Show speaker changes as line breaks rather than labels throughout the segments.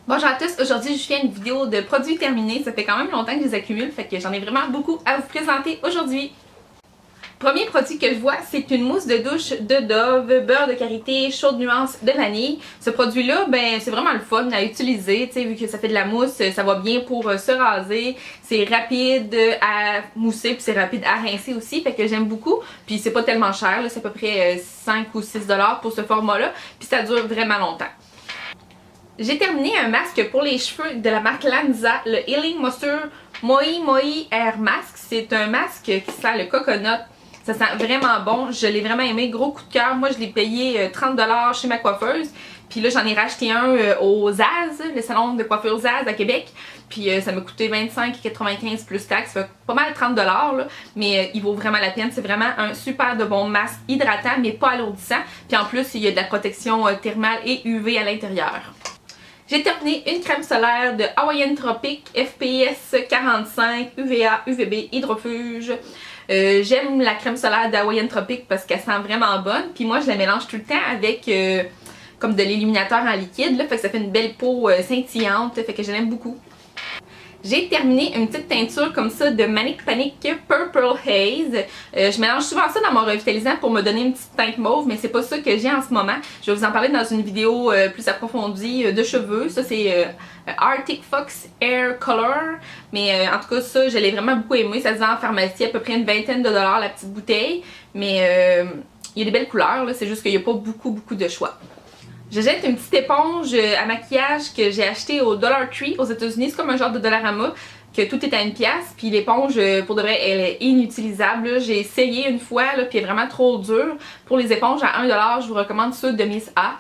Bonjour à tous, aujourd'hui je fais une vidéo de produits terminés, ça fait quand même longtemps que je les accumule, fait que j'en ai vraiment beaucoup à vous présenter aujourd'hui. Premier produit que je vois, c'est une mousse de douche de Dove, beurre de karité, chaude nuance de vanille. Ce produit-là, ben c'est vraiment le fun à utiliser, tu sais, vu que ça fait de la mousse, ça va bien pour se raser. C'est rapide à mousser, puis c'est rapide à rincer aussi, fait que j'aime beaucoup. Puis c'est pas tellement cher, c'est à peu près 5 ou 6 $ pour ce format-là, puis ça dure vraiment longtemps. J'ai terminé un masque pour les cheveux de la marque Lanza, le Healing Moisture Moi Air Mask. C'est un masque qui sent le coconut. Ça sent vraiment bon. Je l'ai vraiment aimé. Gros coup de cœur. Moi, je l'ai payé 30 $ chez ma coiffeuse. Puis là, j'en ai racheté un au Zaz, le salon de coiffure Zaz à Québec. Puis ça m'a coûté 25,95 plus taxes. Ça fait pas mal 30 $, là, mais il vaut vraiment la peine. C'est vraiment un super de bon masque hydratant, mais pas alourdissant. Puis en plus, il y a de la protection thermale et UV à l'intérieur. J'ai terminé une crème solaire de Hawaiian Tropic FPS 45 UVA UVB hydrofuge. J'aime la crème solaire d'Hawaiian Tropic parce qu'elle sent vraiment bonne. Puis moi je la mélange tout le temps avec comme de l'illuminateur en liquide. Là, fait que ça fait une belle peau scintillante. Fait que je l'aime beaucoup. J'ai terminé une petite teinture comme ça de Manic Panic Purple Haze. Je mélange souvent ça dans mon revitalisant pour me donner une petite teinte mauve, mais c'est pas ça que j'ai en ce moment. Je vais vous en parler dans une vidéo plus approfondie de cheveux. Ça c'est Arctic Fox Air Color. Mais en tout cas ça je l'ai vraiment beaucoup aimé. Ça se vend en pharmacie à peu près une vingtaine de dollars la petite bouteille. Mais il y a des belles couleurs, c'est juste qu'il n'y a pas beaucoup de choix. Je jette une petite éponge à maquillage que j'ai acheté au Dollar Tree aux États-Unis. C'est comme un genre de Dollarama que tout est à 1$. Puis l'éponge, pour de vrai, elle est inutilisable. J'ai essayé une fois, là, puis elle est vraiment trop dure. Pour les éponges à 1$, je vous recommande ceux de Miss A.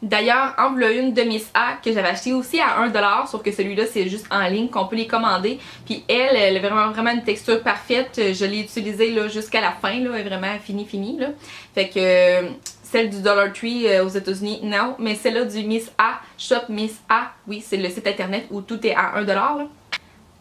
D'ailleurs, en voilà une de Miss A que j'avais acheté aussi à 1$, sauf que celui-là c'est juste en ligne qu'on peut les commander. Puis elle a vraiment une texture parfaite. Je l'ai utilisée jusqu'à la fin, là, elle est vraiment finie là. Fait que celle du Dollar Tree aux États-Unis, non, mais celle-là du Miss A, Shop Miss A, oui, c'est le site internet où tout est à 1$. Là.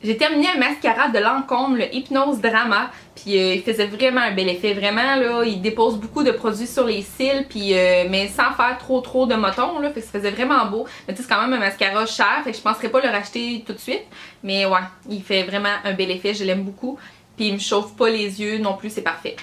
J'ai terminé un mascara de Lancôme, le Hypnose Drama, puis il faisait vraiment un bel effet, vraiment là, il dépose beaucoup de produits sur les cils, puis mais sans faire trop de motons là, fait que ça faisait vraiment beau. Mais tu sais, c'est quand même un mascara cher, fait que je penserais pas le racheter tout de suite, mais ouais, il fait vraiment un bel effet, je l'aime beaucoup, puis il me chauffe pas les yeux non plus, c'est parfait.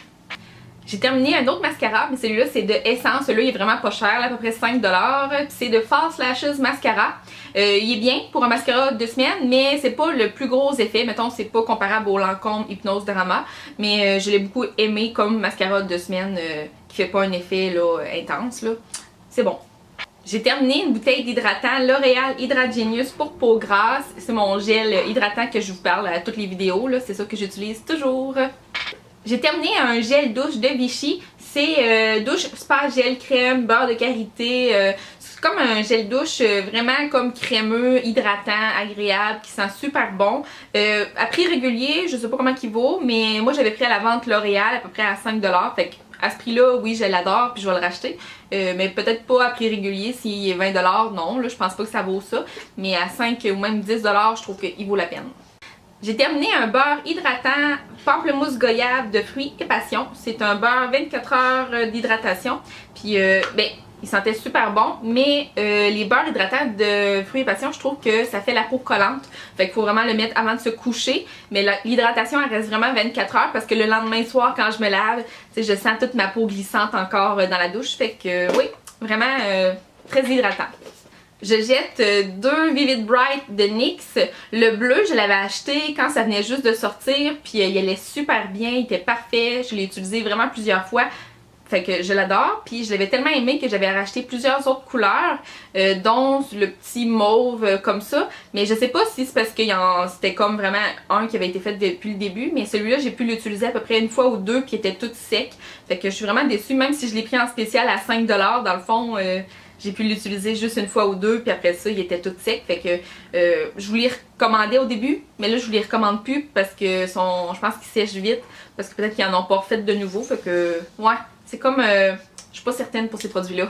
J'ai terminé un autre mascara, mais celui-là c'est de Essence. Celui-là il est vraiment pas cher, là, à peu près 5$. C'est de False Lashes Mascara. Il est bien pour un mascara de semaine, mais c'est pas le plus gros effet. Mettons, c'est pas comparable au Lancôme Hypnose Drama. Mais je l'ai beaucoup aimé comme mascara de semaine qui fait pas un effet là, intense. C'est bon. J'ai terminé une bouteille d'hydratant L'Oréal Hydrate Genius pour peau grasse. C'est mon gel hydratant que je vous parle à toutes les vidéos. C'est ça que j'utilise toujours. J'ai terminé un gel douche de Vichy. C'est douche spa gel crème, beurre de karité. C'est comme un gel douche vraiment comme crémeux, hydratant, agréable, qui sent super bon. À prix régulier, je sais pas comment il vaut, mais moi j'avais pris à la vente L'Oréal à peu près à 5$. Fait à ce prix-là, oui, je l'adore puis je vais le racheter. Mais peut-être pas à prix régulier, s'il est 20$, non, là, je pense pas que ça vaut ça. Mais à 5 ou même 10$, je trouve qu'il vaut la peine. J'ai terminé un beurre hydratant pamplemousse goyave de fruits et passion. C'est un beurre 24 heures d'hydratation. Puis ben, il sentait super bon. Mais les beurres hydratants de fruits et passion, je trouve que ça fait la peau collante. Fait qu'il faut vraiment le mettre avant de se coucher. Mais l'hydratation, elle reste vraiment 24 heures parce que le lendemain soir, quand je me lave, je sens toute ma peau glissante encore dans la douche. Fait que oui, vraiment très hydratant. Je jette deux Vivid Bright de NYX. Le bleu, je l'avais acheté quand ça venait juste de sortir, puis il allait super bien, il était parfait. Je l'ai utilisé vraiment plusieurs fois. Fait que je l'adore, puis je l'avais tellement aimé que j'avais racheté plusieurs autres couleurs, dont le petit mauve comme ça. Mais je sais pas si c'est parce que c'était comme vraiment un qui avait été fait depuis le début, mais celui-là j'ai pu l'utiliser à peu près une fois ou deux, puis il était tout sec. Fait que je suis vraiment déçue, même si je l'ai pris en spécial à 5$, dans le fond... j'ai pu l'utiliser juste une fois ou deux, puis après ça, il était tout sec. Fait que je vous l'ai recommandé au début, mais là, je vous les recommande plus parce que je pense qu'ils sèchent vite. Parce que peut-être qu'ils en ont pas refait de nouveau. Fait que, ouais, c'est comme... je suis pas certaine pour ces produits-là.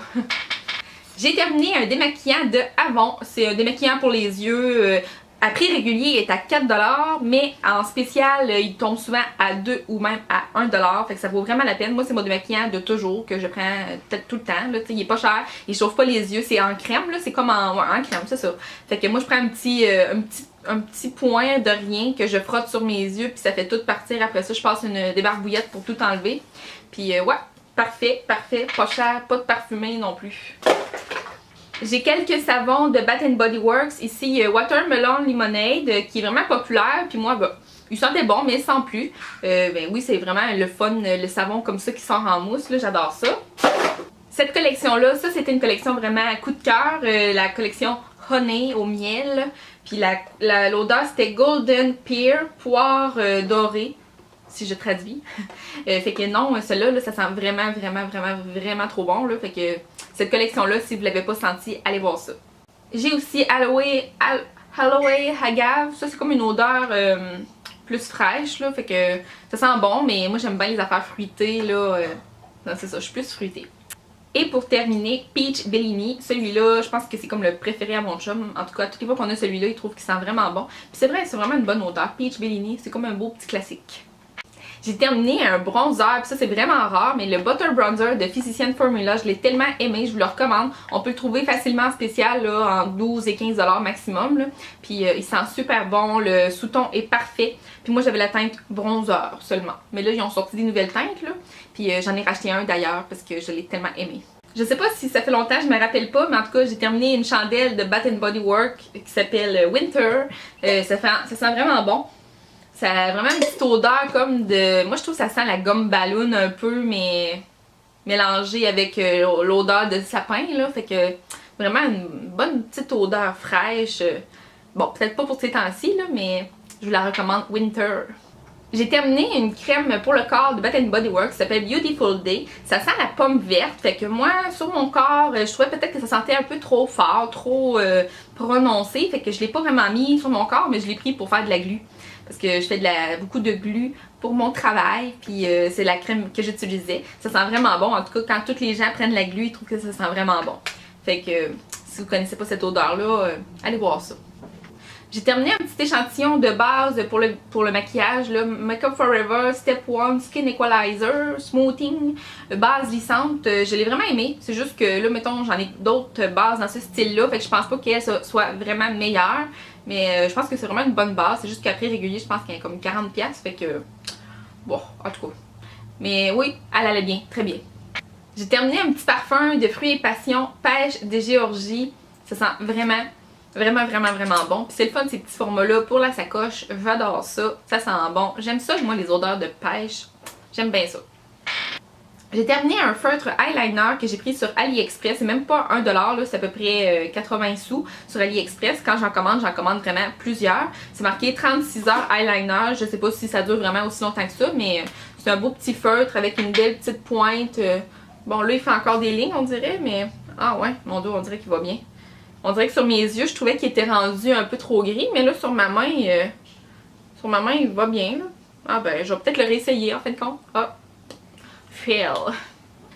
J'ai terminé un démaquillant de Avon. C'est un démaquillant pour les yeux À prix régulier, il est à 4$, mais en spécial, il tombe souvent à 2 ou même à 1$. Fait que ça vaut vraiment la peine. Moi, c'est mon démaquillant de toujours que je prends peut-être tout le temps. Là. Il est pas cher, il chauffe pas les yeux. C'est en crème, c'est comme en crème, c'est ça. Fait que moi, je prends un petit point de rien que je frotte sur mes yeux, puis ça fait tout partir. Après ça, je passe une débarbouillette pour tout enlever. Puis ouais, parfait, parfait. Pas cher, pas de parfumé non plus. J'ai quelques savons de Bath Body Works. Ici, Watermelon Lemonade, qui est vraiment populaire. Puis moi, bah, il sentait bon, mais sans plus. Ben oui, c'est vraiment le fun, le savon comme ça qui sort en mousse. J'adore ça. Cette collection-là, ça c'était une collection vraiment à coup de cœur. La collection Honey au miel. Puis l'odeur c'était Golden Pear, poire dorée. Si je traduis. Fait que non, celle-là, ça sent vraiment, vraiment, vraiment, vraiment trop bon. Là. Fait que cette collection-là, si vous ne l'avez pas senti, allez voir ça. J'ai aussi Aloe Agave. Ça, c'est comme une odeur plus fraîche. Là. Fait que ça sent bon, mais moi, j'aime bien les affaires fruitées. Là. Non, c'est ça, je suis plus fruitée. Et pour terminer, Peach Bellini. Celui-là, je pense que c'est comme le préféré à mon chum. En tout cas, toutes les fois qu'on a celui-là, il trouve qu'il sent vraiment bon. Puis c'est vrai, c'est vraiment une bonne odeur. Peach Bellini, c'est comme un beau petit classique. J'ai terminé un bronzer, puis ça c'est vraiment rare, mais le Butter Bronzer de Physician Formula, je l'ai tellement aimé, je vous le recommande. On peut le trouver facilement en spécial là, en 12 et 15$ maximum. Là. Puis il sent super bon, le sous-ton est parfait. Puis moi j'avais la teinte bronzer seulement. Mais là ils ont sorti des nouvelles teintes, là. Puis j'en ai racheté un d'ailleurs parce que je l'ai tellement aimé. Je sais pas si ça fait longtemps, je me rappelle pas, mais en tout cas j'ai terminé une chandelle de Bath Body Works qui s'appelle Winter. Ça sent vraiment bon. Ça a vraiment une petite odeur comme de... Moi, je trouve que ça sent la gomme ballon un peu, mais mélangée avec l'odeur de sapin, là. Fait que vraiment une bonne petite odeur fraîche. Bon, peut-être pas pour ces temps-ci, là, mais je vous la recommande, Winter. J'ai terminé une crème pour le corps de Bath Body Works qui s'appelle Beautiful Day. Ça sent la pomme verte, fait que moi, sur mon corps, je trouvais peut-être que ça sentait un peu trop fort, trop prononcé. Fait que je l'ai pas vraiment mis sur mon corps, mais je l'ai pris pour faire de la glu. Parce que je fais beaucoup de glu pour mon travail, puis c'est la crème que j'utilisais. Ça sent vraiment bon. En tout cas, quand tous les gens prennent la glu, ils trouvent que ça sent vraiment bon. Fait que si vous connaissez pas cette odeur-là, allez voir ça. J'ai terminé un petit échantillon de base pour le maquillage. Là. Makeup Forever Step 1 Skin Equalizer Smoothing base lissante. Je l'ai vraiment aimé. C'est juste que là, mettons, j'en ai d'autres bases dans ce style-là. Fait que je pense pas qu'elle soit vraiment meilleure. Mais je pense que c'est vraiment une bonne base. C'est juste qu'à prix régulier, je pense qu'elle est comme 40$. Fait que, bon, en tout cas. Mais oui, elle allait bien, très bien. J'ai terminé un petit parfum de fruits et passion, pêche de Géorgie. Ça sent vraiment, vraiment, vraiment, vraiment bon. Puis c'est le fun, ces petits formats-là pour la sacoche. J'adore ça. Ça sent bon. J'aime ça, moi, les odeurs de pêche. J'aime bien ça. J'ai terminé un feutre eyeliner que j'ai pris sur AliExpress. C'est même pas 1$, c'est à peu près 80 sous sur AliExpress. Quand j'en commande vraiment plusieurs. C'est marqué 36 heures eyeliner. Je sais pas si ça dure vraiment aussi longtemps que ça, mais c'est un beau petit feutre avec une belle petite pointe. Bon, là, il fait encore des lignes, on dirait, mais... Ah ouais, mon dos, on dirait qu'il va bien. On dirait que sur mes yeux, je trouvais qu'il était rendu un peu trop gris, mais là, sur ma main, il va bien, là. Ah ben, je vais peut-être le réessayer, en fin de compte. Ah. Fail.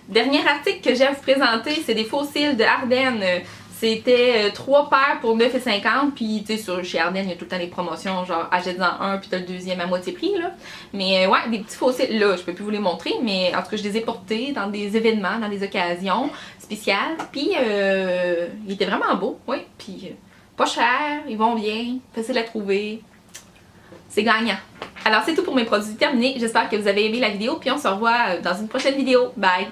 Dernier article que j'ai à vous présenter, c'est des faux cils de Ardennes. C'était 3 paires pour 9,50$. Puis tu sais, chez Ardennes, il y a tout le temps des promotions, genre achète-en un puis t'as le deuxième à moitié prix là. Mais ouais, des petits faux cils. Là, je peux plus vous les montrer, mais en tout cas, je les ai portés dans des événements, dans des occasions spéciales. Puis ils étaient vraiment beaux, oui. Puis pas cher, ils vont bien, facile à trouver. C'est gagnant. Alors c'est tout pour mes produits terminés. J'espère que vous avez aimé la vidéo, puis on se revoit dans une prochaine vidéo. Bye!